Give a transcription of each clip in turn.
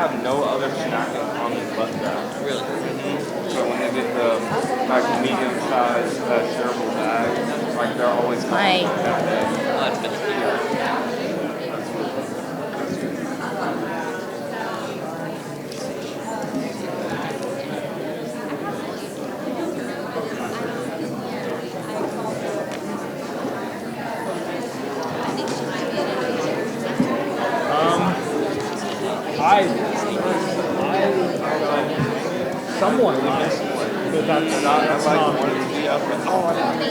have no other snack in common but that. Really? So when they get the like medium-sized shareable bag, like they're always My. that day. Oh, that's good. Somewhat, yes. But that's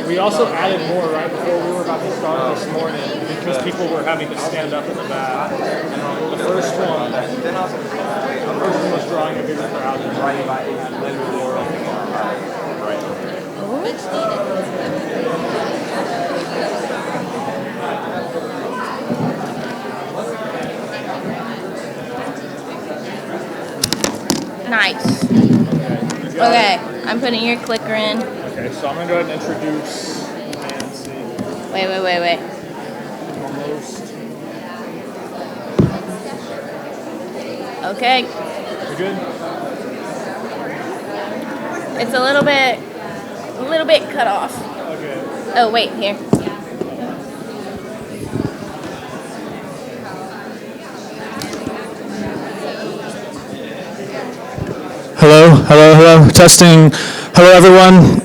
we also added more right before we were about to start this morning because people were having to stand up in the back. The first one was drawing a bigger crowd than right by Nice. Okay, I'm putting your clicker in. Okay, so I'm going to go ahead and introduce Nancy. Wait. Almost. Okay. You good? It's a little bit cut off. Okay. Oh, wait, here. Hello, testing. Hello, everyone.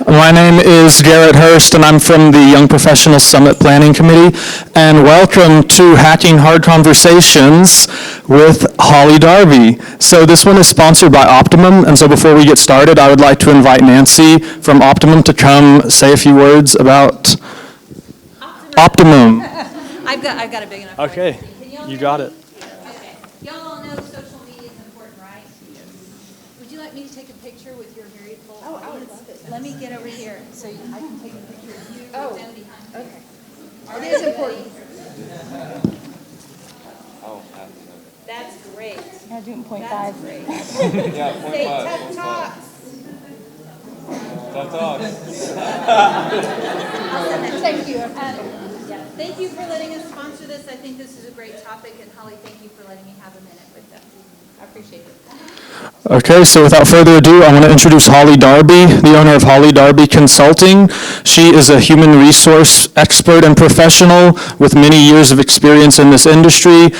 My name is Garrett Hurst, and I'm from the Young Professionals Summit Planning Committee, and welcome to Hacking Hard Conversations with Holly Darby. So this one is sponsored by Optimum, and so before we get started, I would like to invite Nancy from Optimum to come say a few words about Optimum. I've got a big enough. Okay, you got it. Okay. Y'all all know social media is important, right? Yes. Would you like me to take a picture with your very full audience? I would love it. Let me get over here so I can take a picture of you and behind you. Okay. It is important. That's great. I'm doing 0.5. That's great. Yeah, Say tough talks. Tough talks. Thank you. Thank you for letting us sponsor this. I think this is a great topic, and Holly, thank you for letting me have a minute with them. I appreciate it. Okay, so without further ado, I want to introduce Holly Darby, the owner of Holly Darby Consulting. She is a human resource expert and professional with many years of experience in this industry.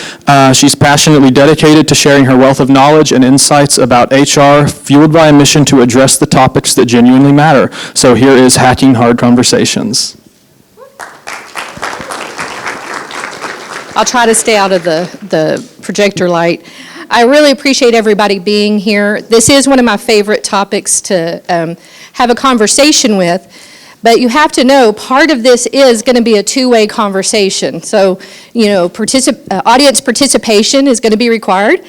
She's passionately dedicated to sharing her wealth of knowledge and insights about HR, fueled by a mission to address the topics that genuinely matter. So here is Hacking Hard Conversations. I'll try to stay out of the projector light. I really appreciate everybody being here. This is one of my favorite topics to have a conversation with, but you have to know part of this is going to be a two-way conversation. So, audience participation is going to be required.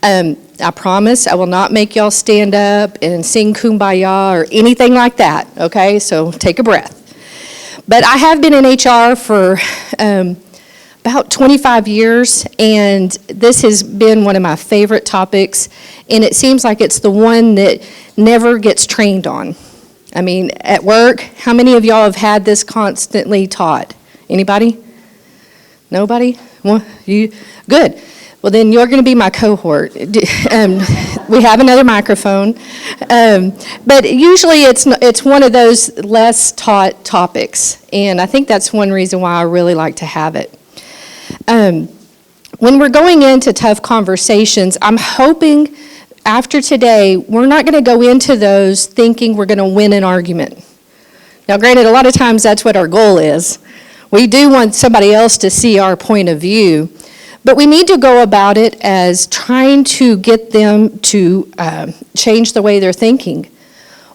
I promise I will not make y'all stand up and sing Kumbaya or anything like that, okay? So take a breath. But I have been in HR for about 25 years, and this has been one of my favorite topics, and it seems like it's the one that never gets trained on. I mean, at work, how many of y'all have had this constantly taught? Anybody? Nobody? Well, you good. Well, then you're going to be my cohort. We have another microphone, but usually it's one of those less taught topics, and I think that's one reason why I really like to have it. When we're going into tough conversations, I'm hoping after today, we're not going to go into those thinking we're going to win an argument. Now, granted, a lot of times that's what our goal is. We do want somebody else to see our point of view, but we need to go about it as trying to get them to change the way they're thinking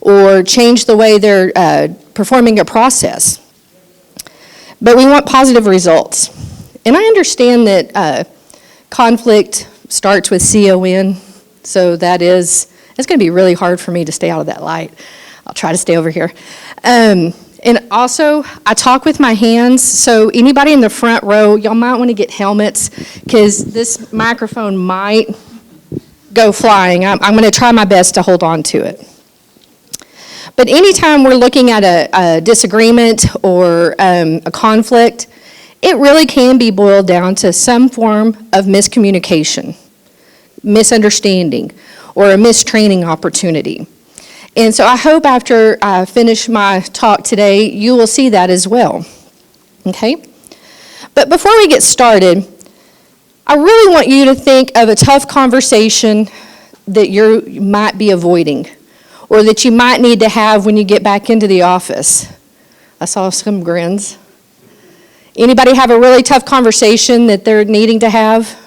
or change the way they're performing a process. But we want positive results. And I understand that conflict starts with CON, so it's going to be really hard for me to stay out of that light. I'll try to stay over here. And also, I talk with my hands, so anybody in the front row, y'all might want to get helmets, because this microphone might go flying. I'm going to try my best to hold on to it. But anytime we're looking at a disagreement or a conflict, it really can be boiled down to some form of miscommunication. misunderstanding, or a mistraining opportunity. And so I hope after I finish my talk today, you will see that as well. Okay? But before we get started, I really want you to think of a tough conversation that you might be avoiding, or that you might need to have when you get back into the office. I saw some grins. Anybody have a really tough conversation that they're needing to have?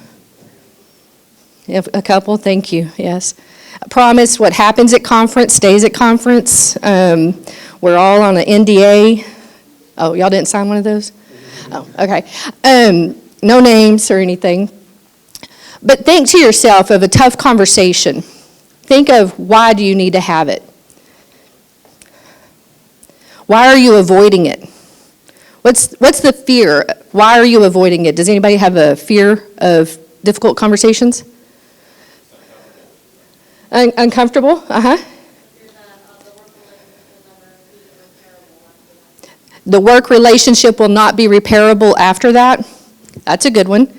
A couple, thank you, yes. I promise what happens at conference stays at conference. We're all on an NDA. Oh, y'all didn't sign one of those? Oh, okay. No names or anything. But think to yourself of a tough conversation. Think of why do you need to have it? Why are you avoiding it? What's the fear? Why are you avoiding it? Does anybody have a fear of difficult conversations? Uncomfortable? Uh-huh. The work relationship will not be repairable after that? That's a good one.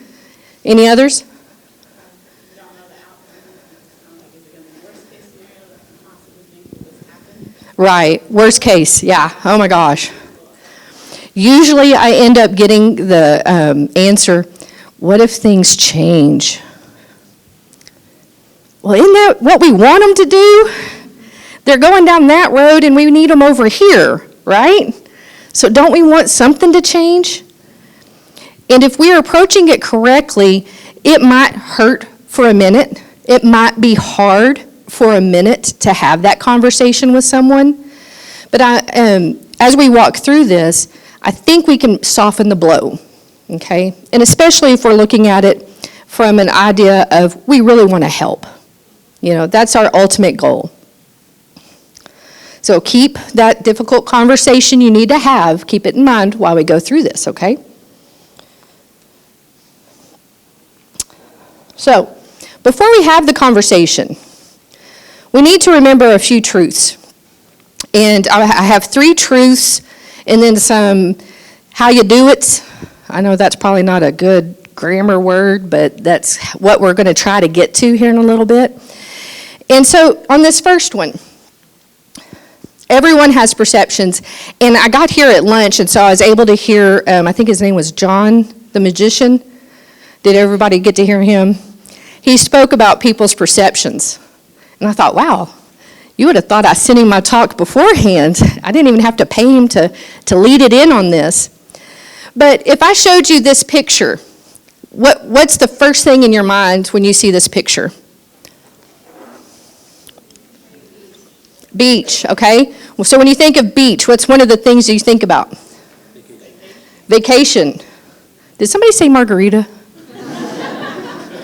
Any others? Right, worst case, yeah, oh my gosh. Usually I end up getting the answer, what if things change? Well, isn't that what we want them to do? They're going down that road and we need them over here, right? So don't we want something to change? And if we're approaching it correctly, it might hurt for a minute. It might be hard for a minute to have that conversation with someone. But as we walk through this, I think we can soften the blow, okay? And especially if we're looking at it from an idea of we really want to help. You know, that's our ultimate goal. So keep that difficult conversation you need to have, keep it in mind while we go through this, okay? So, before we have the conversation, we need to remember a few truths. And I have 3 truths and then some how you do it. I know that's probably not a good grammar word, but that's what we're going to try to get to here in a little bit. And so on this first one, everyone has perceptions. And I got here at lunch, and so I was able to hear, I think his name was John, the magician. Did everybody get to hear him? He spoke about people's perceptions. And I thought, wow, you would have thought I sent him my talk beforehand. I didn't even have to pay him to lead it in on this. But if I showed you this picture, what's the first thing in your mind when you see this picture? Beach, okay? Well, so when you think of beach, what's one of the things you think about? Vacation. Did somebody say margarita?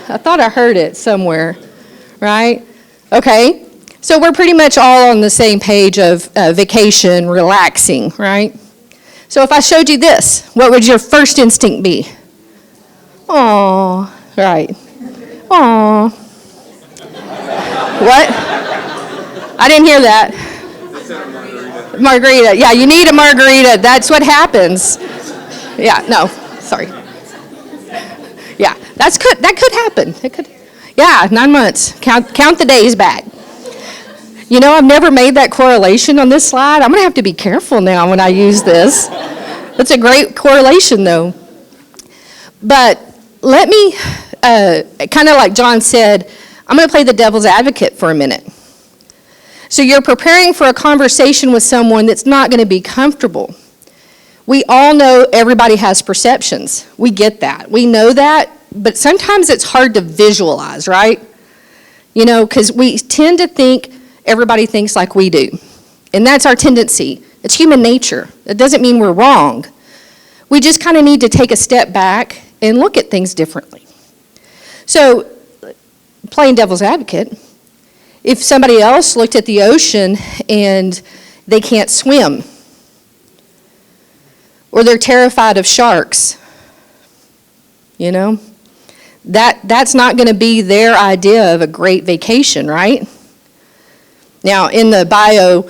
I thought I heard it somewhere, right? Okay, so we're pretty much all on the same page of vacation, relaxing, right? So if I showed you this, what would your first instinct be? Aw, right. Aw. What? I didn't hear that. Margarita. Yeah, you need a margarita. That's what happens. Yeah, no, sorry. Yeah, that could happen. It could. Yeah, 9 months. Count the days back. You know, I've never made that correlation on this slide. I'm going to have to be careful now when I use this. That's a great correlation, though. But let me, kind of like John said, I'm going to play the devil's advocate for a minute. So you're preparing for a conversation with someone that's not going to be comfortable. We all know everybody has perceptions. We get that. We know that, but sometimes it's hard to visualize, right? You know, because we tend to think everybody thinks like we do. And that's our tendency. It's human nature. It doesn't mean we're wrong. We just kind of need to take a step back and look at things differently. So, playing devil's advocate, if somebody else looked at the ocean and they can't swim, or they're terrified of sharks, you know, that's not going to be their idea of a great vacation, right? Now, in the bio,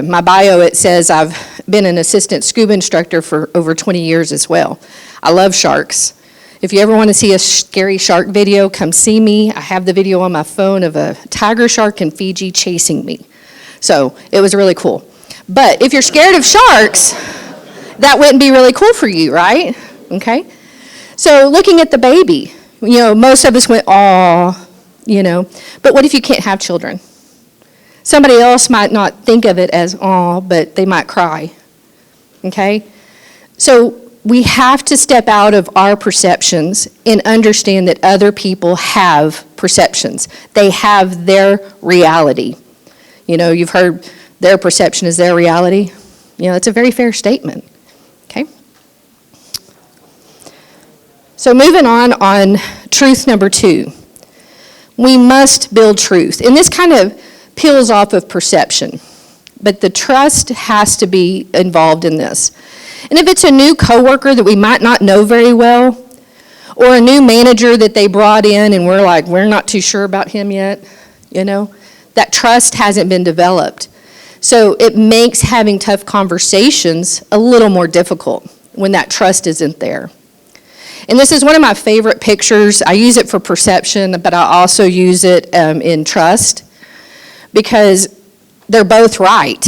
my bio, it says I've been an assistant scuba instructor for over 20 years as well. I love sharks. If you ever want to see a scary shark video, come see me. I have the video on my phone of a tiger shark in Fiji chasing me. So it was really cool. But if you're scared of sharks, that wouldn't be really cool for you, right? Okay. So looking at the baby, most of us went, aw, But what if you can't have children? Somebody else might not think of it as aw, but they might cry. Okay? So we have to step out of our perceptions and understand that other people have perceptions. They have their reality. You've heard their perception is their reality. It's a very fair statement. Okay? So moving on truth number 2. We must build truth. And this kind of peels off of perception. But the trust has to be involved in this. And if it's a new coworker that we might not know very well, or a new manager that they brought in and we're not too sure about him yet, that trust hasn't been developed. So it makes having tough conversations a little more difficult when that trust isn't there. And this is one of my favorite pictures. I use it for perception, but I also use it in trust because they're both right,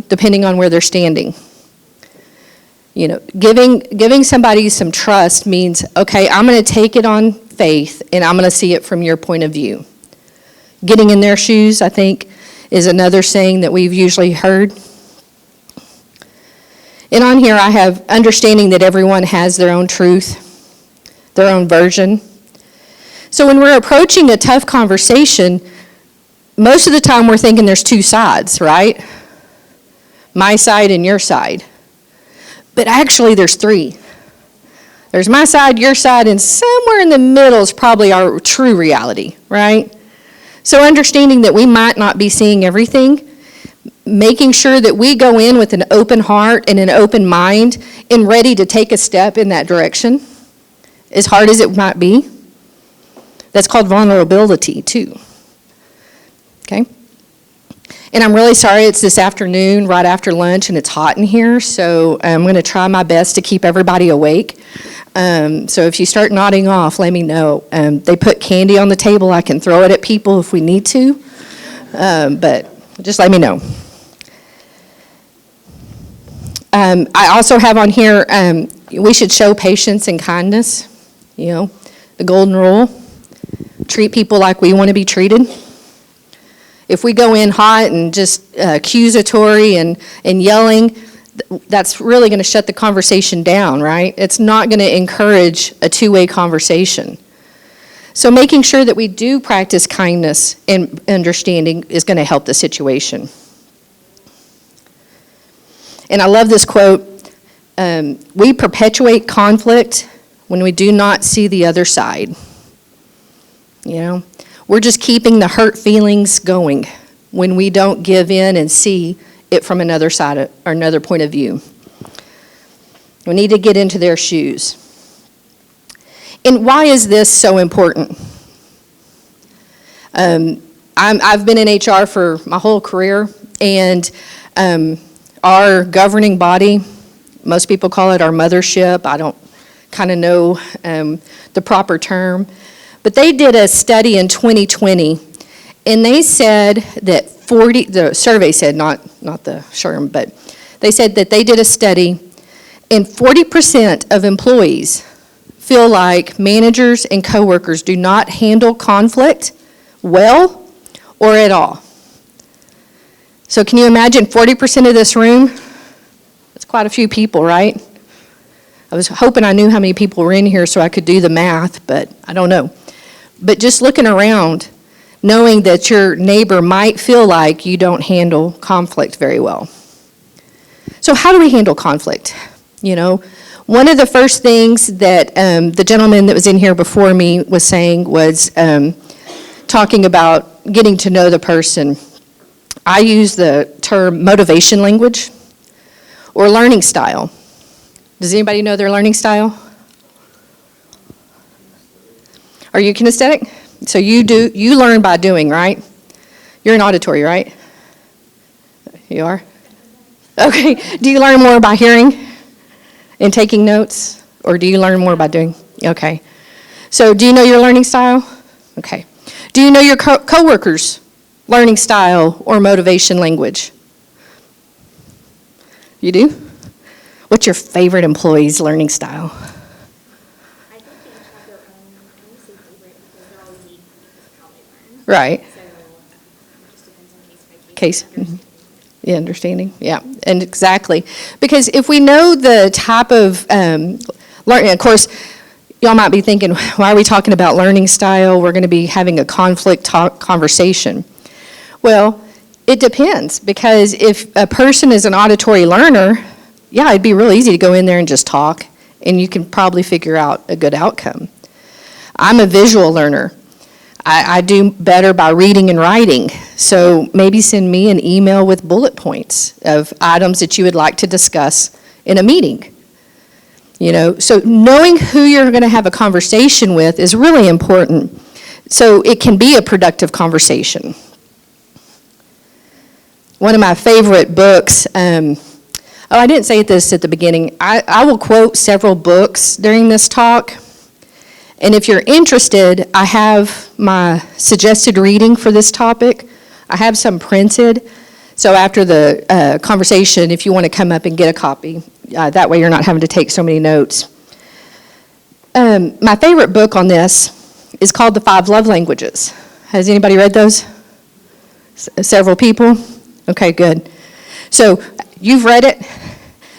depending on where they're standing. Giving somebody some trust means, okay, I'm going to take it on faith and I'm going to see it from your point of view. Getting in their shoes, I think, is another saying that we've usually heard. And on here I have understanding that everyone has their own truth, their own version. So when we're approaching a tough conversation, most of the time we're thinking there's two sides, right? My side and your side. But actually there's 3. There's my side, your side, and somewhere in the middle is probably our true reality, right? So understanding that we might not be seeing everything, making sure that we go in with an open heart and an open mind and ready to take a step in that direction, as hard as it might be. That's called vulnerability too. Okay? And I'm really sorry it's this afternoon, right after lunch, and it's hot in here, so I'm going to try my best to keep everybody awake. So if you start nodding off, let me know. They put candy on the table. I can throw it at people if we need to, but just let me know. I also have on here, we should show patience and kindness, the golden rule. Treat people like we want to be treated. If we go in hot and just accusatory and yelling, that's really going to shut the conversation down, right? It's not going to encourage a two-way conversation. So making sure that we do practice kindness and understanding is going to help the situation. And I love this quote, we perpetuate conflict when we do not see the other side. We're just keeping the hurt feelings going when we don't give in and see it from another side or another point of view. We need to get into their shoes. And why is this so important? I've been in HR for my whole career, and our governing body, most people call it our mothership. I don't kind of know the proper term. But they did a study in 2020, and they said that the survey said, not the SHRM, but they said that they did a study, and 40% of employees feel like managers and coworkers do not handle conflict well or at all. So can you imagine 40% of this room? That's quite a few people, right? I was hoping I knew how many people were in here so I could do the math, but I don't know. But just looking around, knowing that your neighbor might feel like you don't handle conflict very well. So how do we handle conflict? One of the first things that the gentleman that was in here before me was saying was talking about getting to know the person. I use the term motivation language or learning style. Does anybody know their learning style? Are you kinesthetic? So you learn by doing, right? You're an auditory, right? You are? Okay. Do you learn more by hearing and taking notes, or do you learn more by doing? Okay. So do you know your learning style? Okay. Do you know your coworkers' learning style or motivation language? You do? What's your favorite employee's learning style? I think they each have their own, I wouldn't say favorite because they're all unique because of how they learn. Right. So it just depends on case by Case. case. and Yeah, understanding. Yeah, and exactly. Because if we know the type of learning, of course, y'all might be thinking, why are we talking about learning style? We're going to be having a conflict conversation. Well, it depends, because if a person is an auditory learner, yeah, it'd be real easy to go in there and just talk, and you can probably figure out a good outcome. I'm a visual learner. I do better by reading and writing, so maybe send me an email with bullet points of items that you would like to discuss in a meeting. You know, so knowing who you're going to have a conversation with is really important, so it can be a productive conversation. One of my favorite books, I didn't say this at the beginning. I will quote several books during this talk. And if you're interested, I have my suggested reading for this topic. I have some printed. So after the conversation, if you want to come up and get a copy, that way you're not having to take so many notes. My favorite book on this is called The 5 Love Languages. Has anybody read those? Several people? Okay, good. So you've read it.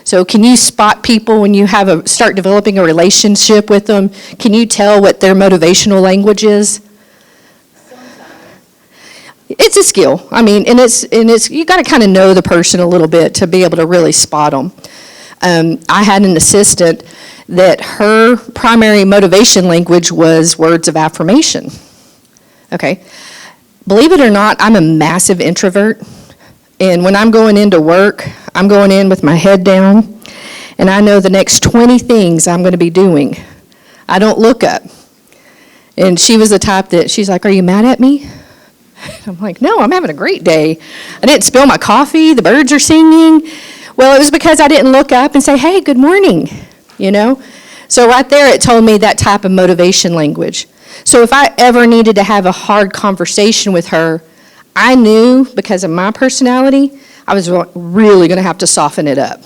So can you spot people when you start developing a relationship with them? Can you tell what their motivational language is? It's a skill. I mean, and it's you got to kind of know the person a little bit to be able to really spot them. I had an assistant that her primary motivation language was words of affirmation. Okay. Believe it or not, I'm a massive introvert. And when I'm going into work, I'm going in with my head down, and I know the next 20 things I'm going to be doing. I don't look up. And she was the type that, she's like, "Are you mad at me?" I'm like, "No, I'm having a great day. I didn't spill my coffee, the birds are singing." Well, it was because I didn't look up and say, "Hey, good morning," you know? So right there, it told me that type of motivation language. So if I ever needed to have a hard conversation with her, I knew, because of my personality, I was really going to have to soften it up.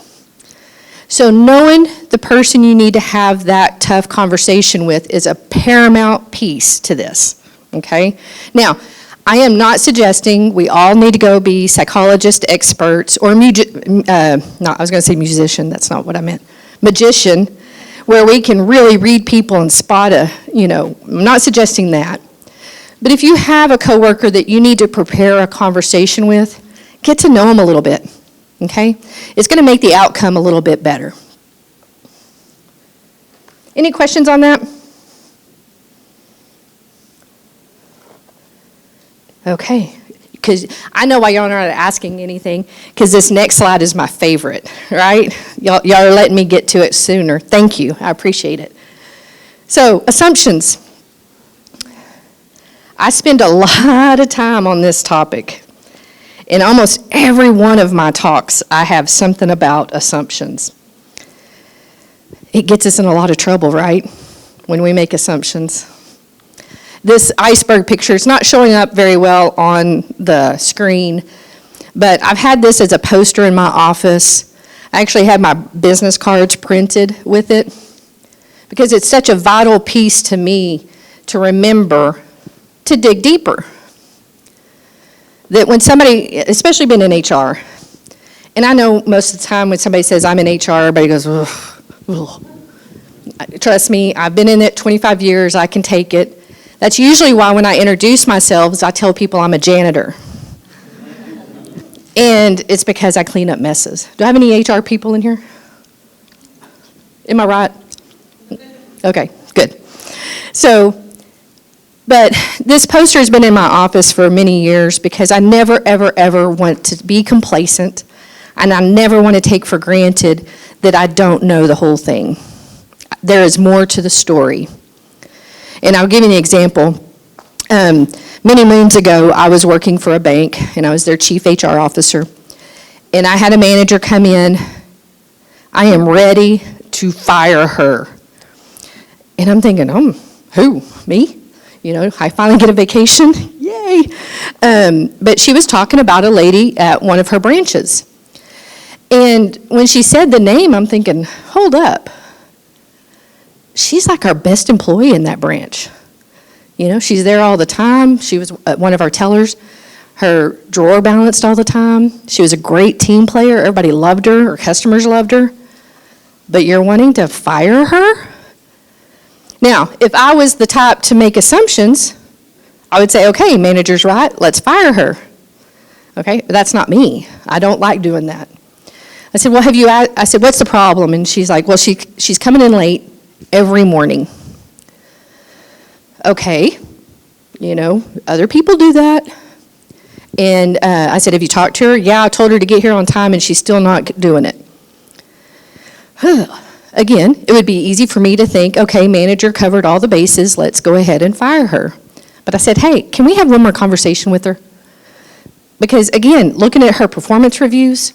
So knowing the person you need to have that tough conversation with is a paramount piece to this, okay? Now, I am not suggesting we all need to go be psychologist experts or I was going to say musician, that's not what I meant, magician, where we can really read people and spot I'm not suggesting that. But if you have a coworker that you need to prepare a conversation with, get to know them a little bit, okay? It's going to make the outcome a little bit better. Any questions on that? Okay, because I know why y'all are not asking anything, because this next slide is my favorite, right? Y'all are letting me get to it sooner. Thank you, I appreciate it. So, assumptions. I spend a lot of time on this topic. In almost every one of my talks, I have something about assumptions. It gets us in a lot of trouble, right, when we make assumptions. This iceberg picture is not showing up very well on the screen, but I've had this as a poster in my office. I actually had my business cards printed with it because it's such a vital piece to me to remember to dig deeper. That when somebody, especially been in HR, and I know most of the time when somebody says I'm in HR, everybody goes, ugh, ugh. Trust me, I've been in it 25 years, I can take it. That's usually why when I introduce myself, I tell people I'm a janitor. And it's because I clean up messes. Do I have any HR people in here? Am I right? Okay, good. So, but this poster has been in my office for many years because I never, ever, ever want to be complacent, and I never want to take for granted that I don't know the whole thing. There is more to the story. And I'll give you an example. Many moons ago, I was working for a bank, and I was their chief HR officer. And I had a manager come in. I am ready to fire her. And I'm thinking, who, me? You know, I finally get a vacation, yay. But she was talking about a lady at one of her branches. And when she said the name, I'm thinking, hold up. She's like our best employee in that branch. You know, she's there all the time. She was one of our tellers. Her drawer balanced all the time. She was a great team player. Everybody loved her. Her customers loved her. But you're wanting to fire her? Now, if I was the type to make assumptions, I would say, okay, manager's right, let's fire her. Okay, but that's not me. I don't like doing that. I said, well, I said, what's the problem? And she's like, well, she's coming in late every morning. Okay, you know, other people do that. And I said, have you talked to her? Yeah, I told her to get here on time, and she's still not doing it. Again, it would be easy for me to think, okay, manager covered all the bases, let's go ahead and fire her. But I said, hey, can we have one more conversation with her? Because again, looking at her performance reviews,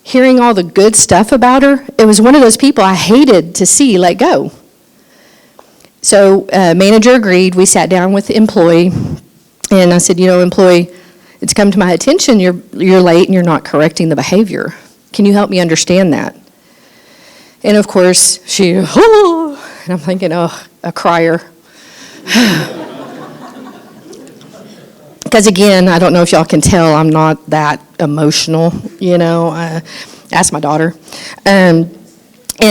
hearing all the good stuff about her, it was one of those people I hated to see let go. So manager agreed. We sat down with the employee, and I said, you know, employee, it's come to my attention you're late and you're not correcting the behavior. Can you help me understand that? And of course, and I'm thinking, oh, a crier. Because again, I don't know if y'all can tell, I'm not that emotional, you know. Ask my daughter. And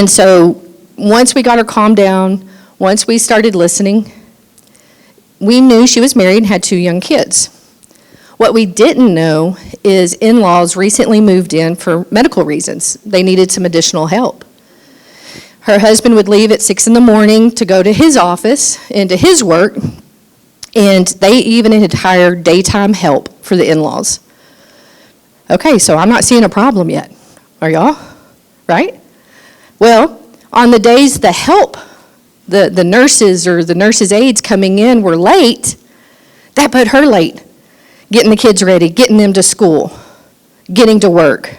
so once we got her calmed down, once we started listening, we knew she was married and had 2 young kids. What we didn't know is in-laws recently moved in for medical reasons. They needed some additional help. Her husband would leave at 6 in the morning to go to his office and to his work, and they even had hired daytime help for the in-laws. Okay, so I'm not seeing a problem yet. Are y'all? Right? Well, on the days the help, the nurses or the nurses' aides coming in were late, that put her late. Getting the kids ready, getting them to school, getting to work.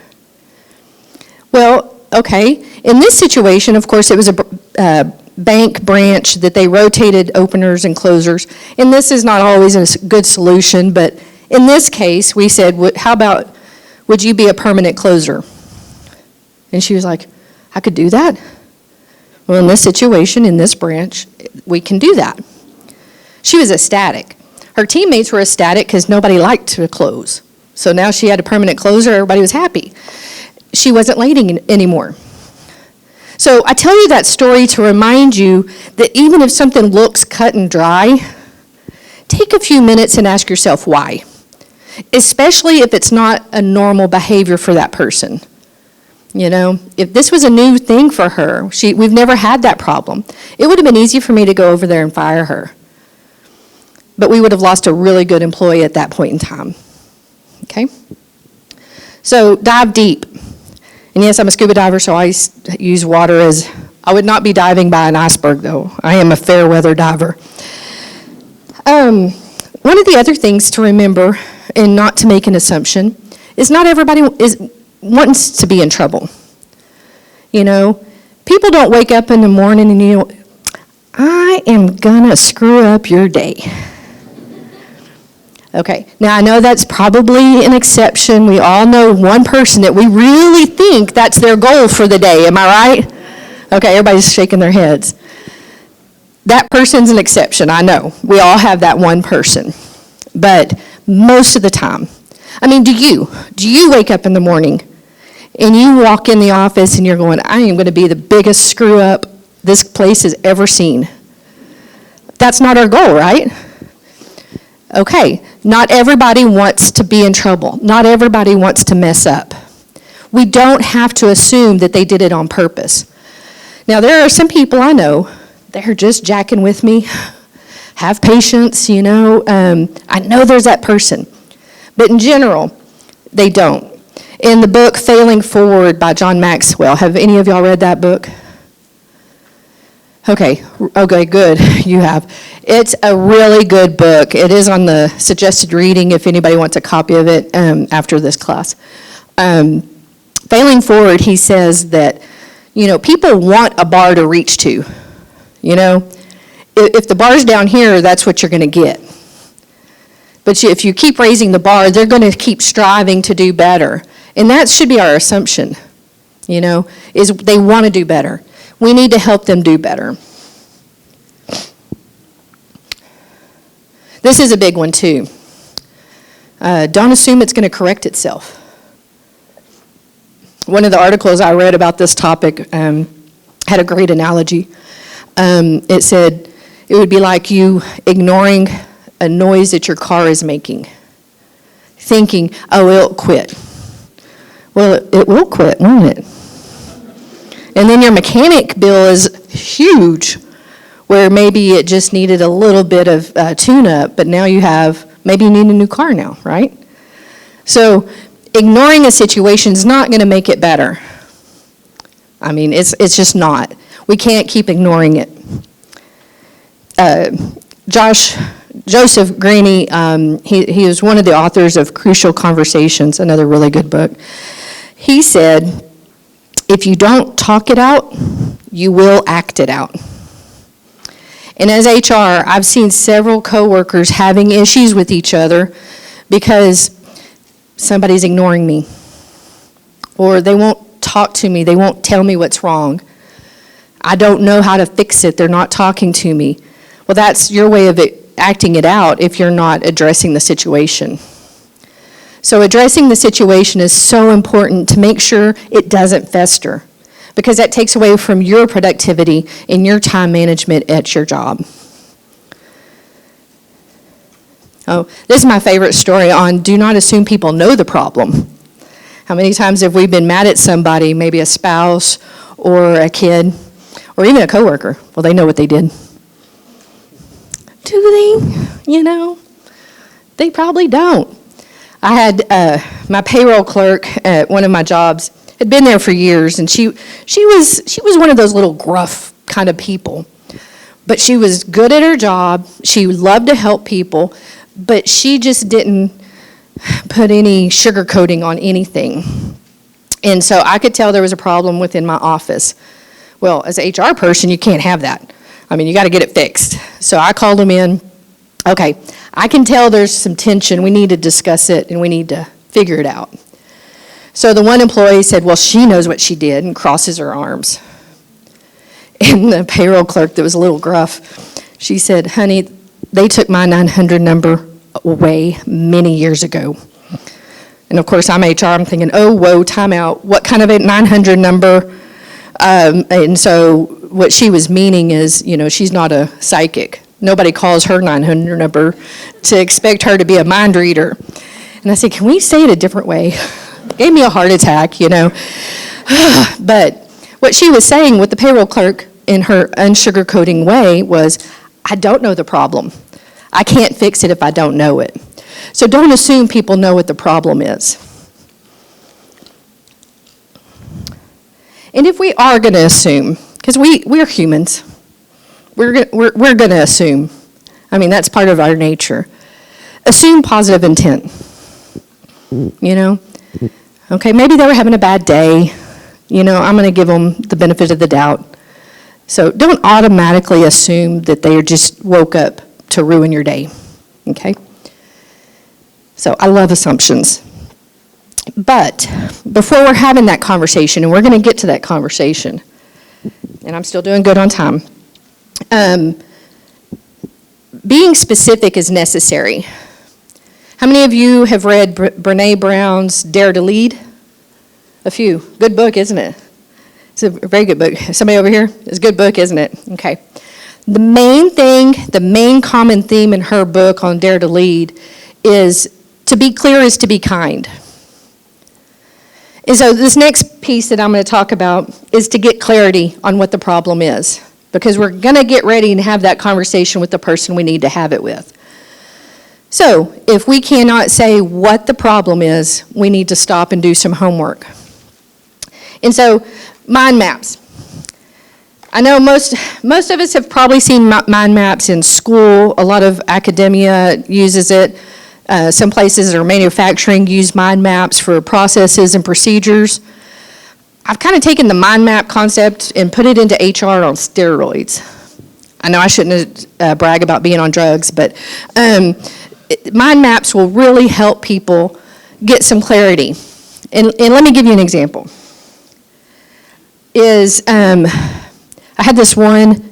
Well, okay, in this situation, of course, it was a bank branch that they rotated openers and closers, and this is not always a good solution, but in this case, we said, how about, would you be a permanent closer? And she was like, I could do that? Well, in this situation, in this branch, we can do that. She was ecstatic. Her teammates were ecstatic because nobody liked to close. So now she had a permanent closer, everybody was happy. She wasn't late anymore. So I tell you that story to remind you that even if something looks cut and dry, take a few minutes and ask yourself why. Especially if it's not a normal behavior for that person. You know, if this was a new thing for her, we've never had that problem, it would have been easy for me to go over there and fire her. But we would have lost a really good employee at that point in time. Okay? So dive deep. And yes, I'm a scuba diver, so I use water as, I would not be diving by an iceberg though. I am a fair weather diver. One of the other things to remember, and not to make an assumption, is not everybody wants to be in trouble. You know, people don't wake up in the morning and you know, I am gonna screw up your day. Okay, now I know that's probably an exception. We all know one person that we really think that's their goal for the day. Am I right? Okay, everybody's shaking their heads. That person's an exception, I know. We all have that one person. But most of the time, I mean, do you wake up in the morning and you walk in the office and you're going, I am going to be the biggest screw up this place has ever seen? That's not our goal, right? Okay, not everybody wants to be in trouble. Not everybody wants to mess up. We don't have to assume that they did it on purpose. Now, there are some people I know, they're just jacking with me. Have patience, you know. I know there's that person. But in general, they don't. In the book Failing Forward by John Maxwell, have any of y'all read that book? Okay, good, you have. It's a really good book. It is on the suggested reading if anybody wants a copy of it after this class. Failing Forward, he says that, you know, people want a bar to reach to, you know. if the bar's down here, that's what you're going to get. But if you keep raising the bar, they're going to keep striving to do better. And that should be our assumption, is they want to do better. We need to help them do better. This is a big one too. Don't assume it's going to correct itself. One of the articles I read about this topic had a great analogy. It said it would be like you ignoring a noise that your car is making, thinking, oh, it'll quit. Well, it will quit, won't it? And then your mechanic bill is huge, where maybe it just needed a little bit of tune-up, but now maybe you need a new car now, right? So ignoring a situation is not going to make it better. I mean, it's just not. We can't keep ignoring it. Joseph Graney, he was one of the authors of Crucial Conversations, another really good book. He said, if you don't talk it out, you will act it out. And as HR, I've seen several coworkers having issues with each other because somebody's ignoring me, or they won't talk to me, they won't tell me what's wrong. I don't know how to fix it, they're not talking to me. Well, that's your way of acting it out if you're not addressing the situation. So addressing the situation is so important to make sure it doesn't fester, because that takes away from your productivity and your time management at your job. Oh, this is my favorite story on do not assume people know the problem. How many times have we been mad at somebody, maybe a spouse or a kid or even a coworker? Well, they know what they did. Do they? They probably don't. I had my payroll clerk at one of my jobs, had been there for years, and she was one of those little gruff kind of people. But she was good at her job. She loved to help people, but she just didn't put any sugarcoating on anything. And so I could tell there was a problem within my office. Well, as an HR person, you can't have that. I mean, you got to get it fixed. So I called them in. Okay, I can tell there's some tension. We need to discuss it, and we need to figure it out. So the one employee said, well, she knows what she did, and crosses her arms. And the payroll clerk that was a little gruff, she said, honey, they took my 900 number away many years ago. And of course, I'm HR, I'm thinking, oh, whoa, time out. What kind of a 900 number? And so what she was meaning is, she's not a psychic. Nobody calls her 900 number to expect her to be a mind reader. And I said, can we say it a different way? Gave me a heart attack, But what she was saying with the payroll clerk in her unsugarcoating way was, I don't know the problem. I can't fix it if I don't know it. So don't assume people know what the problem is. And if we are going to assume, because we're humans, we're going to assume. I mean, that's part of our nature. Assume positive intent. Okay, maybe they were having a bad day. I'm going to give them the benefit of the doubt. So don't automatically assume that they just woke up to ruin your day. Okay? So I love assumptions. But before we're having that conversation, and we're going to get to that conversation, and I'm still doing good on time, being specific is necessary. How many of you have read Brené Brown's Dare to Lead? A few. Good book, isn't it? It's a very good book. Somebody over here? It's a good book, isn't it? Okay. The main common theme in her book on Dare to Lead is to be clear is to be kind. And so this next piece that I'm going to talk about is to get clarity on what the problem is, because we're going to get ready and have that conversation with the person we need to have it with. So if we cannot say what the problem is, we need to stop and do some homework. And so mind maps. I know most of us have probably seen mind maps in school. A lot of academia uses it. Some places that are manufacturing use mind maps for processes and procedures. I've kind of taken the mind map concept and put it into HR on steroids. I know I shouldn't brag about being on drugs, but mind maps will really help people get some clarity. And let me give you an example. I had this one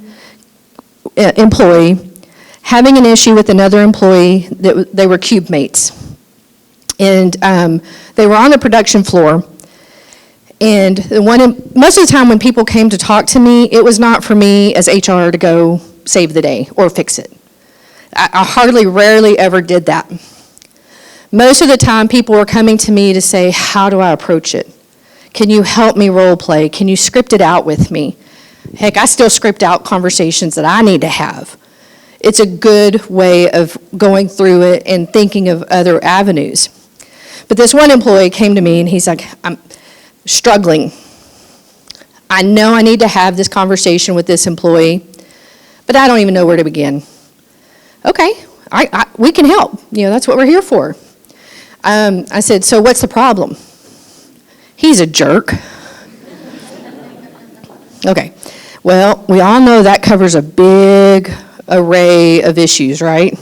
employee having an issue with another employee that they were cube mates. And they were on the production floor. And most of the time when people came to talk to me, it was not for me as HR to go save the day or fix it. I rarely ever did that. Most of the time people were coming to me to say, how do I approach it? Can you help me role play? Can you script it out with me? Heck, I still script out conversations that I need to have. It's a good way of going through it and thinking of other avenues. But this one employee came to me and he's like, I'm struggling. I know I need to have this conversation with this employee, but I don't even know where to begin. Okay, we can help. That's what we're here for. I said, so what's the problem? He's a jerk. Okay, well, we all know that covers a big array of issues, right?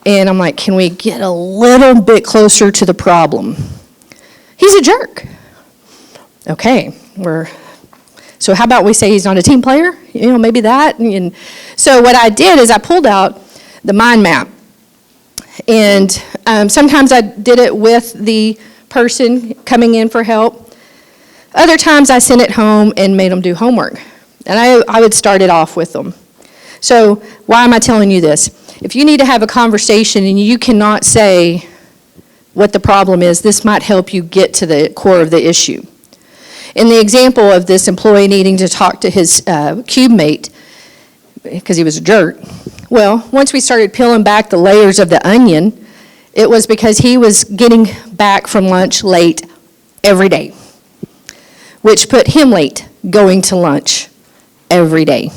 And I'm like, can we get a little bit closer to the problem? He's a jerk. Okay, so how about we say he's not a team player? Maybe that. And so what I did is I pulled out the mind map. And sometimes I did it with the person coming in for help. Other times I sent it home and made them do homework. And I would start it off with them. So why am I telling you this? If you need to have a conversation and you cannot say what the problem is, this might help you get to the core of the issue. In the example of this employee needing to talk to his cube mate, because he was a jerk, well, once we started peeling back the layers of the onion, it was because he was getting back from lunch late every day, which put him late going to lunch every day.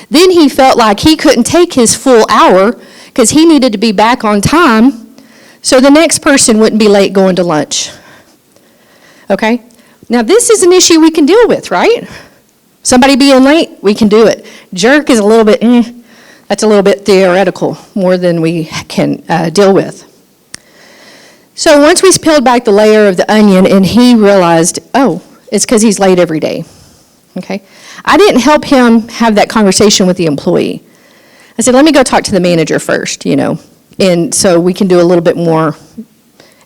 Then he felt like he couldn't take his full hour because he needed to be back on time so the next person wouldn't be late going to lunch. Okay? Now this is an issue we can deal with, right? Somebody being late, we can do it. Jerk is a little bit, that's a little bit theoretical, more than we can deal with. So once we peeled back the layer of the onion and he realized, oh, it's because he's late every day. Okay? I didn't help him have that conversation with the employee. I said, let me go talk to the manager first, and so we can do a little bit more.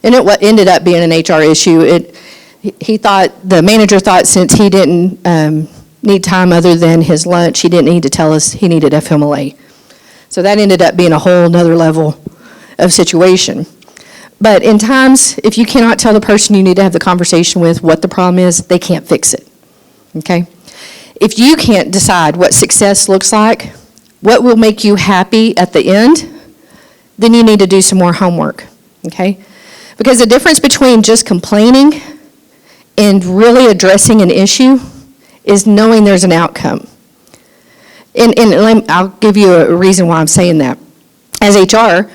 And it ended up being an HR issue. The manager thought since he didn't need time other than his lunch, he didn't need to tell us he needed FMLA. So that ended up being a whole nother level of situation. But in times, if you cannot tell the person you need to have the conversation with what the problem is, they can't fix it. Okay? If you can't decide what success looks like, what will make you happy at the end, then you need to do some more homework. Okay? Because the difference between just complaining and really addressing an issue is knowing there's an outcome. And I'll give you a reason why I'm saying that. As HR,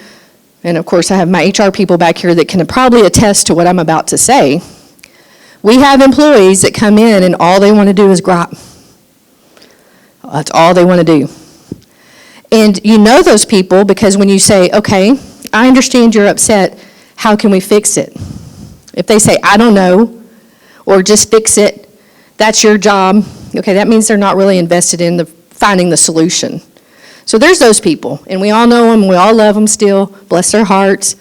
and of course I have my HR people back here that can probably attest to what I'm about to say, we have employees that come in and all they want to do is gripe. That's all they want to do. And you know those people because when you say, okay, I understand you're upset, how can we fix it? If they say, I don't know, or just fix it, that's your job, okay, that means they're not really invested in finding the solution. So there's those people, and we all know them, we all love them still, bless their hearts,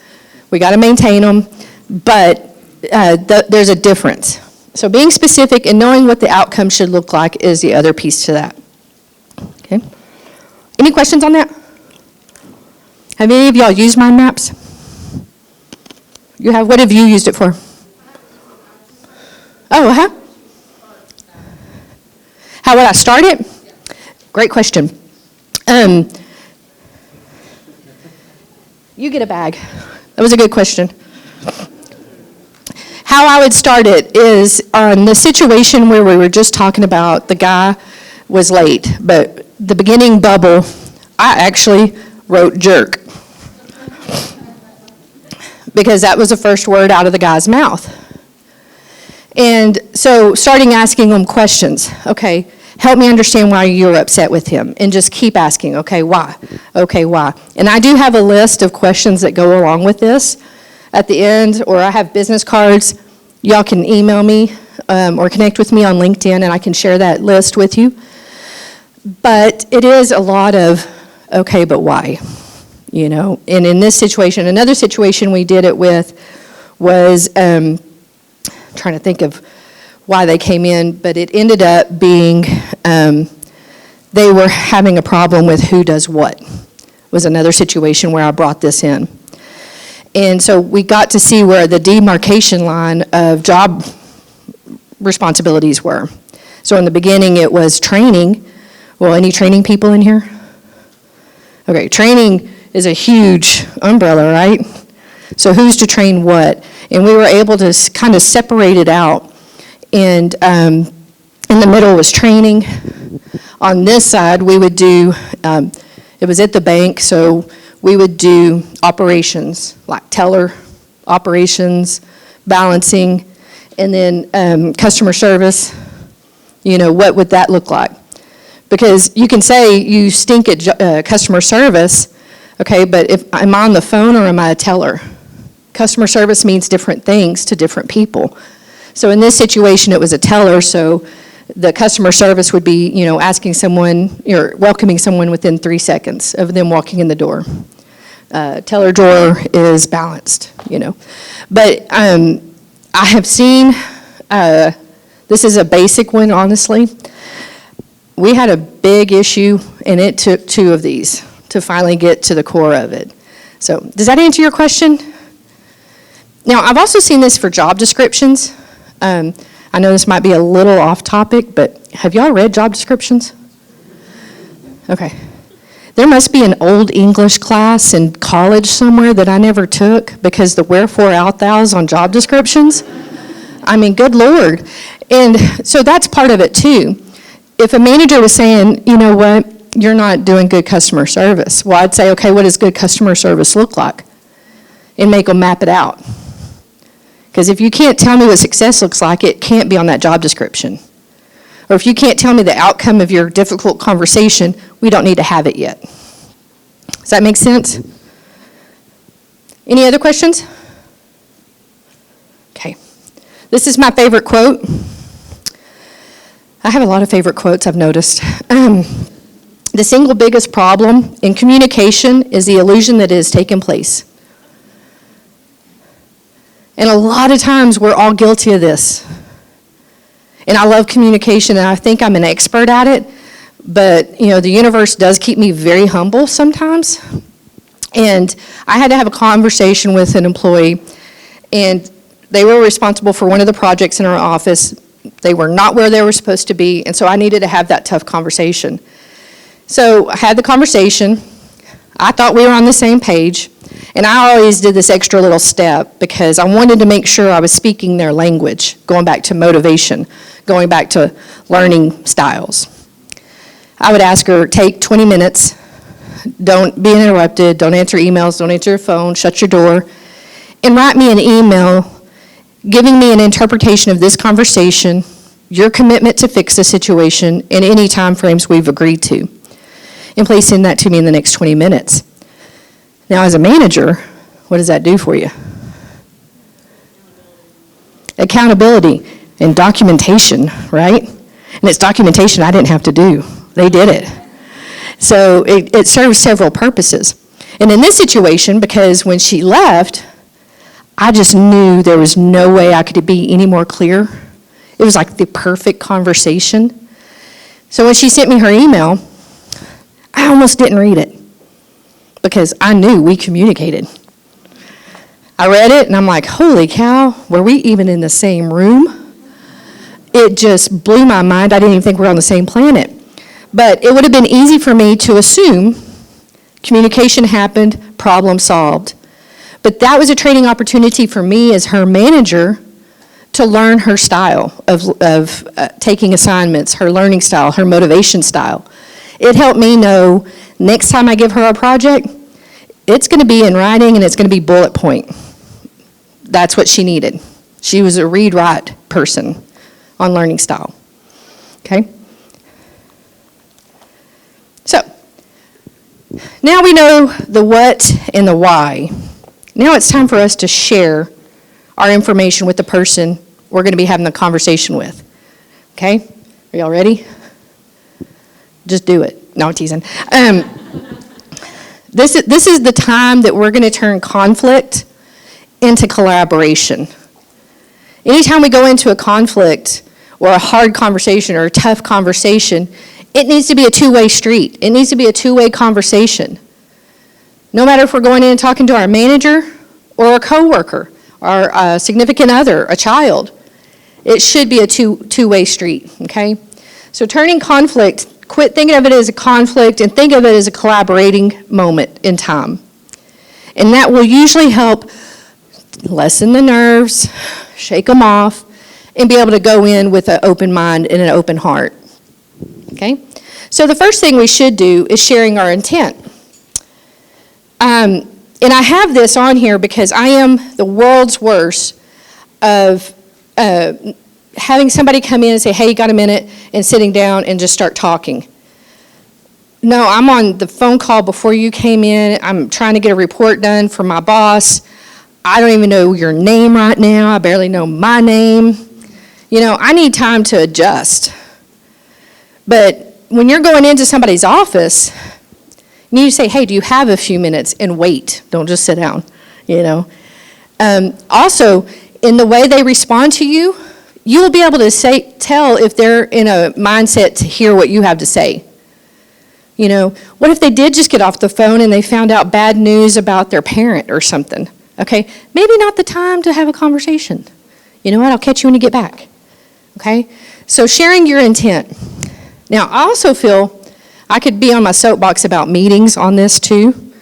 we got to maintain them, but there's a difference. So being specific and knowing what the outcome should look like is the other piece to that. Okay. Any questions on that? Have any of y'all used mind maps? You have? What have you used it for? Oh, huh? How would I start it? Great question. You get a bag. That was a good question. How I would start it is on the situation where we were just talking about the guy was late, but the beginning bubble, I actually wrote jerk because that was the first word out of the guy's mouth. And so starting asking them questions. Okay, Help me understand why you're upset with him, and just keep asking, okay, why? Okay, why? And I do have a list of questions that go along with this at the end, or I have business cards. Y'all can email me or connect with me on LinkedIn, and I can share that list with you. But it is a lot of, okay, but why? You know, and in this situation, another situation we did it with was, trying to think of why they came in, but it ended up being they were having a problem with who does what. Was another situation where I brought this in. And so we got to see where the demarcation line of job responsibilities were. So in the beginning it was training. Well, any training people in here? Okay, training is a huge umbrella, right? So who's to train what? And we were able to kind of separate it out. And in the middle was training. On this side, we would do, it was at the bank, so we would do operations, like teller operations, balancing, and then customer service. You know, what would that look like? Because you can say you stink at customer service, okay, but if am I on the phone or am I a teller? Customer service means different things to different people. So in this situation, it was a teller, so the customer service would be, you know, asking someone, or welcoming someone within 3 seconds of them walking in the door. Teller drawer is balanced, you know. But I have seen, this is a basic one, honestly. We had a big issue, and it took 2 of these to finally get to the core of it. So does that answer your question? Now, I've also seen this for job descriptions. I know this might be a little off topic, but have y'all read job descriptions? Okay. There must be an old English class in college somewhere that I never took, because the wherefore art thous on job descriptions, I mean, good Lord. And so that's part of it too. If a manager was saying, you know what, you're not doing good customer service, well, I'd say, okay, what does good customer service look like? And make them map it out. Because if you can't tell me what success looks like, it can't be on that job description. Or if you can't tell me the outcome of your difficult conversation, we don't need to have it yet. Does that make sense? Any other questions? Okay. This is my favorite quote. I have a lot of favorite quotes, I've noticed. The single biggest problem in communication is the illusion that it has taken place. And a lot of times we're all guilty of this. And I love communication, and I think I'm an expert at it, but you know, the universe does keep me very humble sometimes. And I had to have a conversation with an employee, and they were responsible for one of the projects in our office. They were not where they were supposed to be, and so I needed to have that tough conversation. So I had the conversation. I thought we were on the same page. And I always did this extra little step because I wanted to make sure I was speaking their language, going back to motivation, going back to learning styles. I would ask her, take 20 minutes, don't be interrupted, don't answer emails, don't answer your phone, shut your door, and write me an email giving me an interpretation of this conversation, your commitment to fix the situation, and any time frames we've agreed to, and please send that to me in the next 20 minutes. Now, as a manager, what does that do for you? Accountability and documentation, right? And it's documentation I didn't have to do. They did it. So it serves several purposes. And in this situation, because when she left, I just knew there was no way I could be any more clear. It was like the perfect conversation. So when she sent me her email, I almost didn't read it, because I knew we communicated. I read it and I'm like, holy cow, were we even in the same room? It just blew my mind. I didn't even think we were on the same planet. But it would have been easy for me to assume communication happened, problem solved. But that was a training opportunity for me as her manager to learn her style of taking assignments, her learning style, her motivation style. It helped me know next time I give her a project, it's going to be in writing and it's going to be bullet point. That's what she needed. She was a read-write person on learning style. Okay? So, now we know the what and the why. Now it's time for us to share our information with the person we're going to be having the conversation with. Okay? Are y'all ready? Just do it. No, I'm teasing. This is the time that we're going to turn conflict into collaboration. Anytime we go into a conflict or a hard conversation or a tough conversation, it needs to be a two-way street. It needs to be a two-way conversation. No matter if we're going in and talking to our manager or a coworker or a significant other, a child, it should be a two-way street, okay? So turning conflict, quit thinking of it as a conflict and think of it as a collaborating moment in time. And that will usually help lessen the nerves, shake them off, and be able to go in with an open mind and an open heart. Okay? So the first thing we should do is sharing our intent. And I have this on here because I am the world's worst of having somebody come in and say, hey, you got a minute, and sitting down and just start talking. No, I'm on the phone call before you came in. I'm trying to get a report done for my boss. I don't even know your name right now. I barely know my name. You know, I need time to adjust. But when you're going into somebody's office, you need to say, hey, do you have a few minutes? And wait. Don't just sit down, you know. Also, in the way they respond to you, you will be able to tell if they're in a mindset to hear what you have to say. You know, what if they did just get off the phone and they found out bad news about their parent or something? Okay, maybe not the time to have a conversation. You know what, I'll catch you when you get back. Okay, so sharing your intent. Now, I also feel I could be on my soapbox about meetings on this too.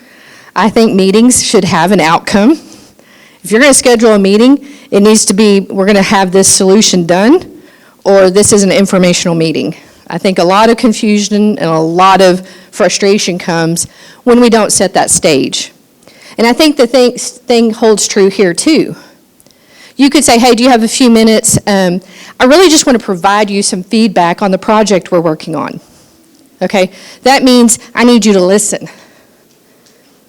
I think meetings should have an outcome. If you're going to schedule a meeting, it needs to be, we're going to have this solution done, or this is an informational meeting. I think a lot of confusion and a lot of frustration comes when we don't set that stage. And I think the thing holds true here too. You could say, hey, do you have a few minutes? I really just want to provide you some feedback on the project we're working on. Okay? That means I need you to listen.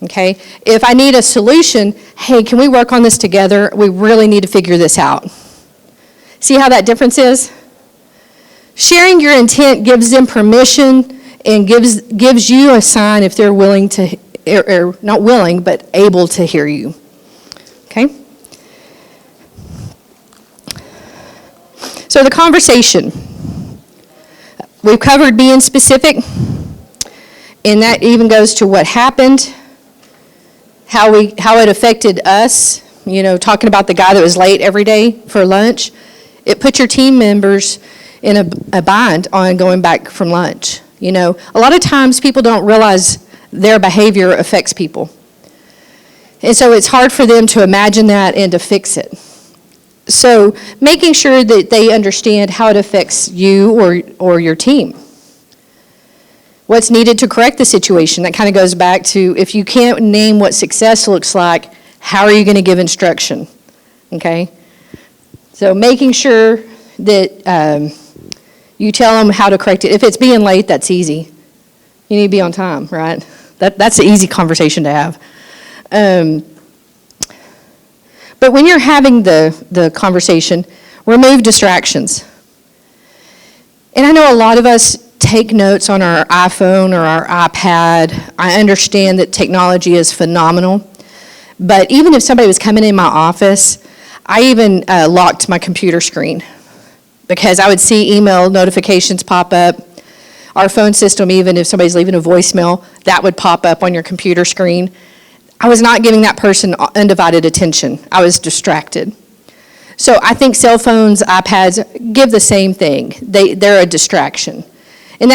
Okay? If I need a solution, hey, can we work on this together? We really need to figure this out. See how that difference is? Sharing your intent gives them permission and gives you a sign if they're willing to, or not willing, but able to hear you. Okay? So the conversation. We've covered being specific, and that even goes to what happened, how it affected us, you know, talking about the guy that was late every day for lunch. It put your team members in a bind on going back from lunch. You know, a lot of times people don't realize their behavior affects people. And so it's hard for them to imagine that and to fix it. So making sure that they understand how it affects you or your team. What's needed to correct the situation. That kind of goes back to, if you can't name what success looks like, how are you going to give instruction? Okay? So making sure that you tell them how to correct it. If it's being late, that's easy. You need to be on time, right? That's an easy conversation to have. But when you're having the conversation, remove distractions. And I know a lot of us take notes on our iPhone or our iPad. I understand that technology is phenomenal. But even if somebody was coming in my office, I even locked my computer screen because I would see email notifications pop up. Our phone system, even if somebody's leaving a voicemail, that would pop up on your computer screen. I was not giving that person undivided attention. I was distracted. So I think cell phones, iPads give the same thing. They're a distraction. And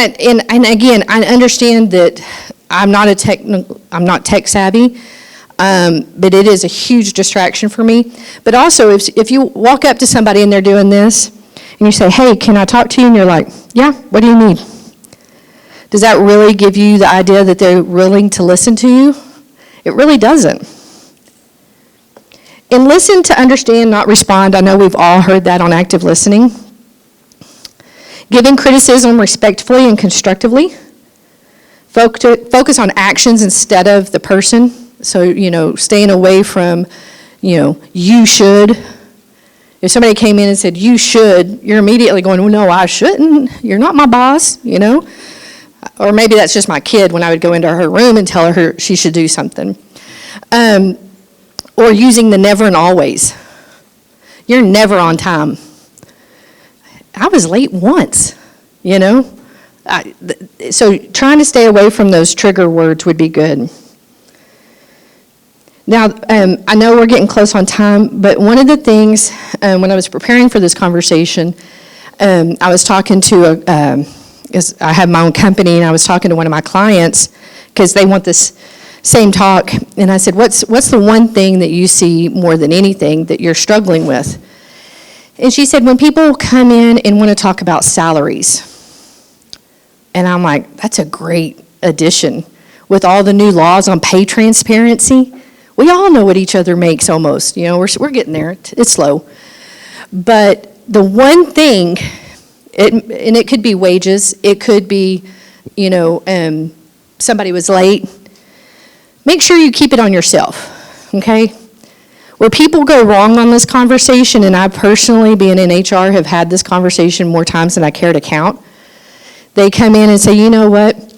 again, I understand that I'm not tech savvy, but it is a huge distraction for me. But also, if you walk up to somebody and they're doing this, and you say, hey, can I talk to you? And you're like, yeah, what do you need? Does that really give you the idea that they're willing to listen to you? It really doesn't. And listen to understand, not respond. I know we've all heard that on active listening. Giving criticism respectfully and constructively. Focus on actions instead of the person. So, staying away from, you should. If somebody came in and said, you should, you're immediately going, well, no, I shouldn't. You're not my boss, Or maybe that's just my kid when I would go into her room and tell her she should do something. Or using the never and always. You're never on time. I was late once, So trying to stay away from those trigger words would be good. Now, I know we're getting close on time, but one of the things, when I was preparing for this conversation, I was talking to, I have my own company, and I was talking to one of my clients, because they want this same talk, and I said, what's the one thing that you see more than anything that you're struggling with? And she said, when people come in and want to talk about salaries. And I'm like, that's a great addition. With all the new laws on pay transparency, we all know what each other makes almost. We're getting there. It's slow. But the one thing, and it could be wages, it could be, somebody was late. Make sure you keep it on yourself, okay? Where people go wrong on this conversation, and I personally, being in HR, have had this conversation more times than I care to count. They come in and say, you know what?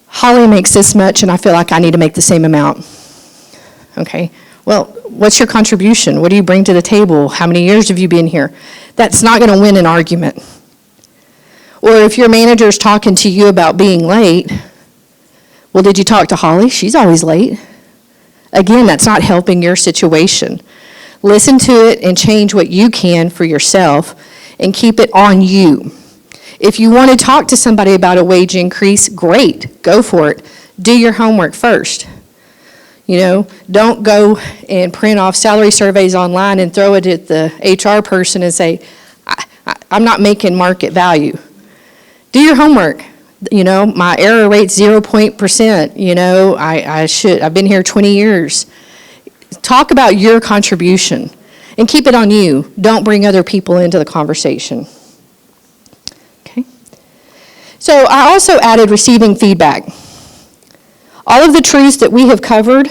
Holly makes this much, and I feel like I need to make the same amount. Okay, well, what's your contribution? What do you bring to the table? How many years have you been here? That's not going to win an argument. Or if your manager's talking to you about being late, well, did you talk to Holly? She's always late. Again, that's not helping your situation. Listen to it and change what you can for yourself and keep it on you. If you want to talk to somebody about a wage increase, great, go for it. Do your homework first. Don't go and print off salary surveys online and throw it at the HR person and say, I'm not making market value. Do your homework. My error rate's 0%. I've been here 20 years. Talk about your contribution and keep it on you. Don't bring other people into the conversation. Okay. So I also added receiving feedback. All of the truths that we have covered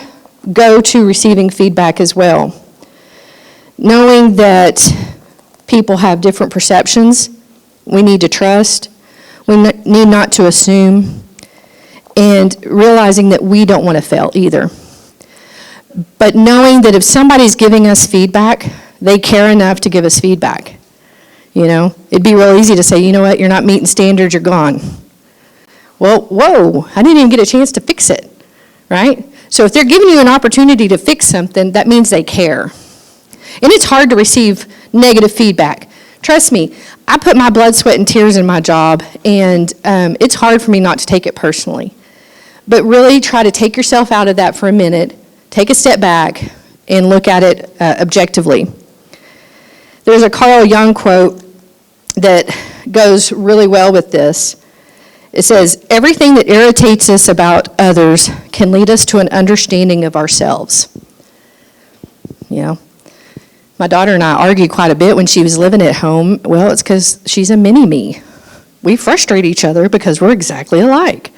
go to receiving feedback as well. Knowing that people have different perceptions, we need to trust, we need not to assume, and realizing that we don't want to fail either. But knowing that if somebody's giving us feedback, they care enough to give us feedback. It'd be real easy to say, you know what, you're not meeting standards, you're gone. Well, whoa, I didn't even get a chance to fix it, right? So if they're giving you an opportunity to fix something, that means they care. And it's hard to receive negative feedback. Trust me, I put my blood, sweat, and tears in my job, and it's hard for me not to take it personally. But really try to take yourself out of that for a minute, take a step back, and look at it objectively. There's a Carl Jung quote that goes really well with this. It says, everything that irritates us about others can lead us to an understanding of ourselves. My daughter and I argued quite a bit when she was living at home. Well, it's because she's a mini-me. We frustrate each other because we're exactly alike.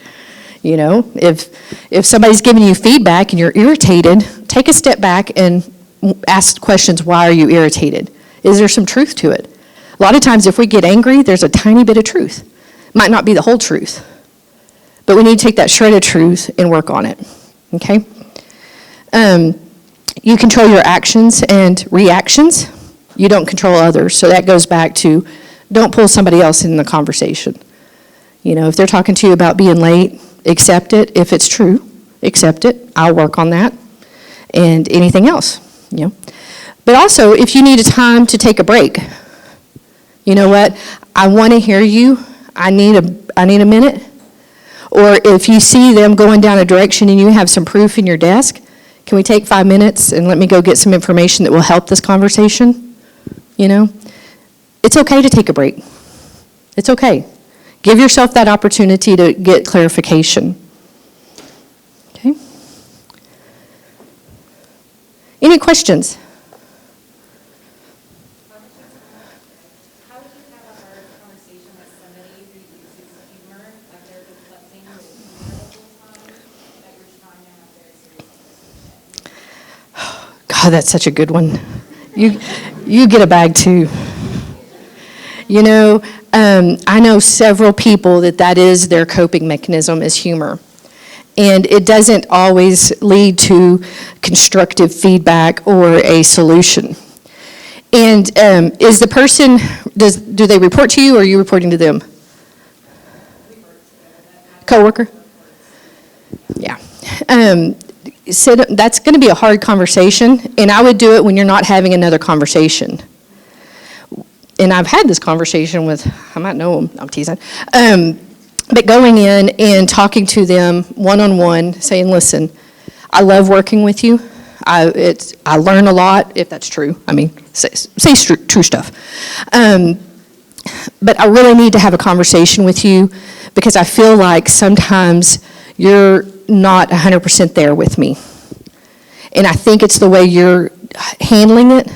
If somebody's giving you feedback and you're irritated, take a step back and ask questions, why are you irritated? Is there some truth to it? A lot of times if we get angry, there's a tiny bit of truth. Might not be the whole truth, but we need to take that shred of truth and work on it, okay? You control your actions and reactions. You don't control others, so that goes back to don't pull somebody else in the conversation. If they're talking to you about being late, accept it. If it's true, accept it. I'll work on that. And anything else, But also, if you need a time to take a break, you know what? I want to hear you. I need a minute. Or if you see them going down a direction and you have some proof in your desk, can we take 5 minutes and let me go get some information that will help this conversation? It's okay to take a break. It's okay. Give yourself that opportunity to get clarification. Okay? Any questions? Oh, that's such a good one. You get a bag too. You know, I know several people that is their coping mechanism is humor. And it doesn't always lead to constructive feedback or a solution. And is the person, do they report to you or are you reporting to them? Coworker? Yeah. So that's going to be a hard conversation, and I would do it when you're not having another conversation. And I've had this conversation with, I might know them, I'm teasing. But going in and talking to them one-on-one, saying, listen, I love working with you. I learn a lot, if that's true. I mean, say true stuff. But I really need to have a conversation with you because I feel like sometimes you're not 100% there with me. And I think it's the way you're handling it.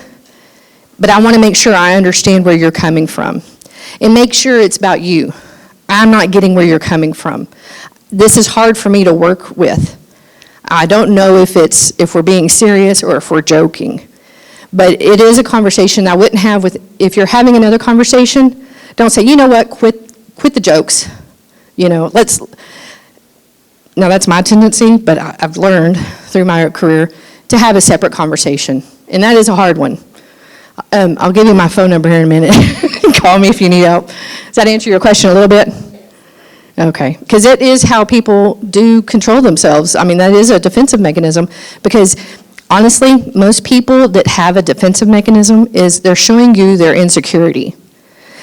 But I want to make sure I understand where you're coming from. And make sure it's about you. I'm not getting where you're coming from. This is hard for me to work with. I don't know if we're being serious or if we're joking. But it is a conversation I wouldn't have with, if you're having another conversation, don't say, you know what, quit the jokes. You know, now that's my tendency, but I've learned through my career to have a separate conversation. And that is a hard one. I'll give you my phone number here in a minute. Call me if you need help. Does that answer your question a little bit? Okay, because it is how people do control themselves. I mean, that is a defensive mechanism because honestly, most people that have a defensive mechanism is they're showing you their insecurity.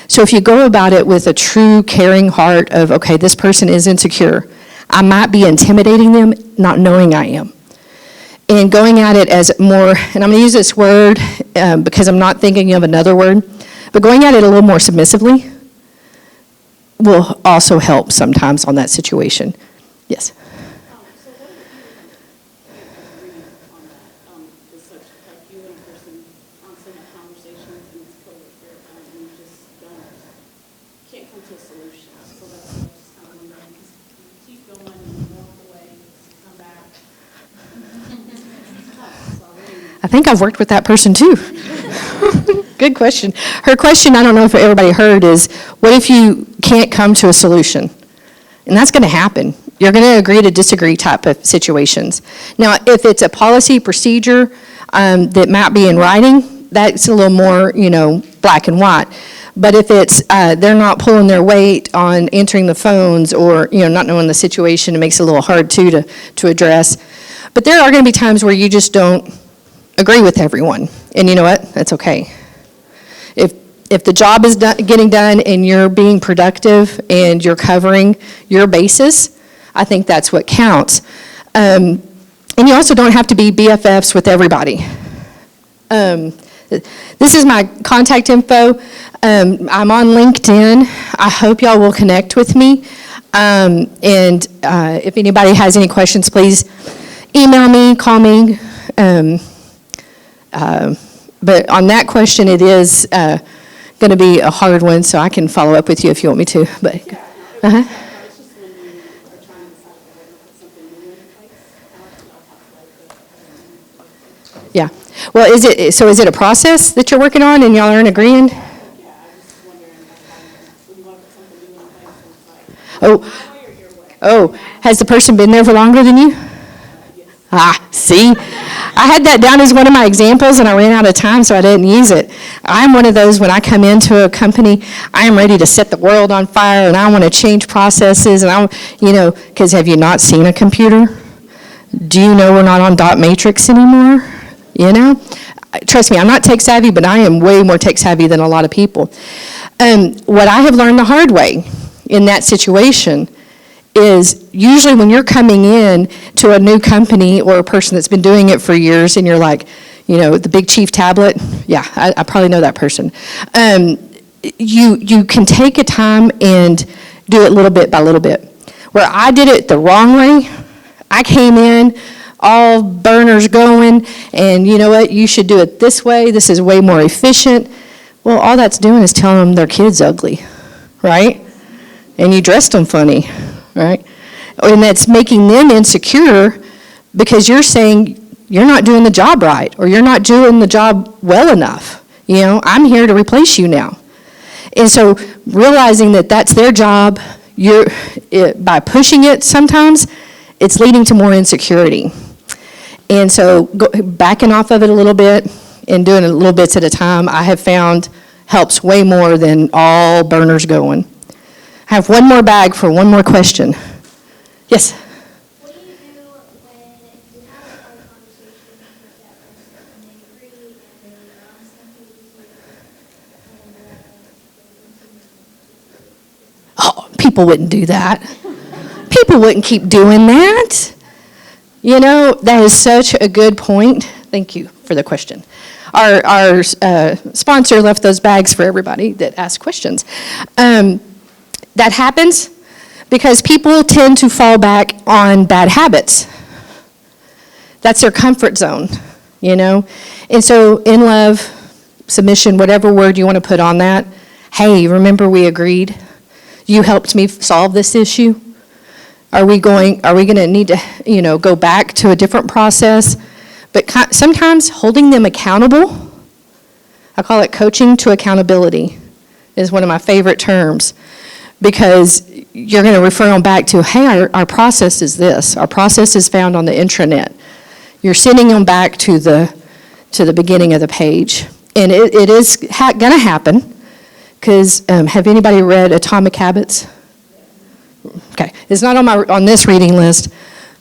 So if you go about it with a true caring heart of, okay, this person is insecure, I might be intimidating them, not knowing I am. And going at it as more, and I'm going to use this word because I'm not thinking of another word, but going at it a little more submissively will also help sometimes on that situation. Yes? So what if you agree on that, is such like you and a person on some conversations and it's totally fair time and you just can't come to a solution. So that's what I just kind of wondering, because you keep going and you walk away, you come back. I think I've worked with that person too. Good question. Her question, I don't know if everybody heard, is what if you can't come to a solution? And that's going to happen. You're going to agree to disagree type of situations. Now, if it's a policy procedure that might be in writing, that's a little more, black and white. But if it's they're not pulling their weight on answering the phones or, not knowing the situation, it makes it a little hard to address. But there are going to be times where you just don't agree with everyone. And you know what? That's okay. If the job is getting done and you're being productive and you're covering your bases, I think that's what counts. And you also don't have to be BFFs with everybody. This is my contact info. I'm on LinkedIn. I hope y'all will connect with me. And if anybody has any questions, please email me, call me. But on that question, it is going to be a hard one, so I can follow up with you if you want me to. But, It's just when you are trying to decide whether to put something new in place. yeah. Well, is it a process that you're working on and y'all aren't agreeing? Yeah, I was just wondering, when you want to put something new in place, it's like, my way or your way? Oh, has the person been there for longer than you? See? I had that down as one of my examples, and I ran out of time, so I didn't use it. I'm one of those, when I come into a company, I am ready to set the world on fire, and I want to change processes, and because have you not seen a computer? Do you know we're not on dot matrix anymore? Trust me, I'm not tech savvy, but I am way more tech savvy than a lot of people. What I have learned the hard way in that situation is usually when you're coming in to a new company or a person that's been doing it for years and you're like, the big chief tablet, yeah, I probably know that person. You can take a time and do it little bit by little bit. Where I did it the wrong way, I came in, all burners going, and you know what, you should do it this way, this is way more efficient. Well, all that's doing is telling them their kid's ugly, right? And you dressed them funny. Right? And that's making them insecure because you're saying you're not doing the job right, or you're not doing the job well enough. I'm here to replace you now. And so realizing that that's their job, by pushing it sometimes, it's leading to more insecurity. And so backing off of it a little bit and doing it little bits at a time, I have found helps way more than all burners going. I have one more bag for one more question. Yes? What do you do when you have a hard conversation with that person and they agree and they want something to do and Oh, people wouldn't do that. People wouldn't keep doing that. That is such a good point. Thank you for the question. Our sponsor left those bags for everybody that asked questions. That happens because people tend to fall back on bad habits. That's their comfort zone, And so in love, submission, whatever word you want to put on that, hey, remember we agreed? You helped me solve this issue? Are we going to need to, go back to a different process? But sometimes holding them accountable, I call it coaching to accountability, is one of my favorite terms, because you're going to refer them back to, hey, our process is this. Our process is found on the intranet. You're sending them back to the beginning of the page. And it is going to happen, because have anybody read Atomic Habits? Okay, it's not on this reading list.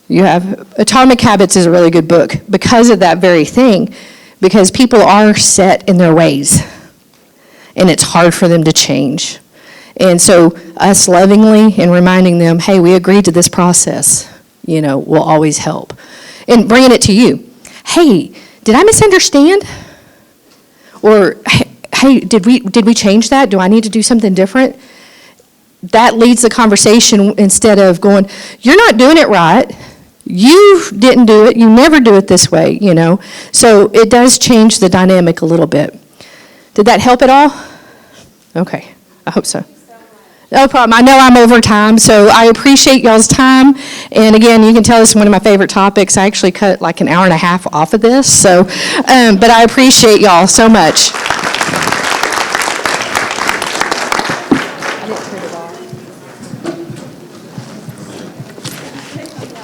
You have Atomic Habits is a really good book because of that very thing, because people are set in their ways, and it's hard for them to change. And so us lovingly and reminding them, hey, we agreed to this process, will always help. And bringing it to you. Hey, did I misunderstand? Or, hey, did we change that? Do I need to do something different? That leads the conversation instead of going, you're not doing it right. You didn't do it. You never do it this way, So it does change the dynamic a little bit. Did that help at all? Okay, I hope so. No problem. I know I'm over time, so I appreciate y'all's time. And again, you can tell this is one of my favorite topics. I actually cut like an hour and a half off of this, but I appreciate y'all so much.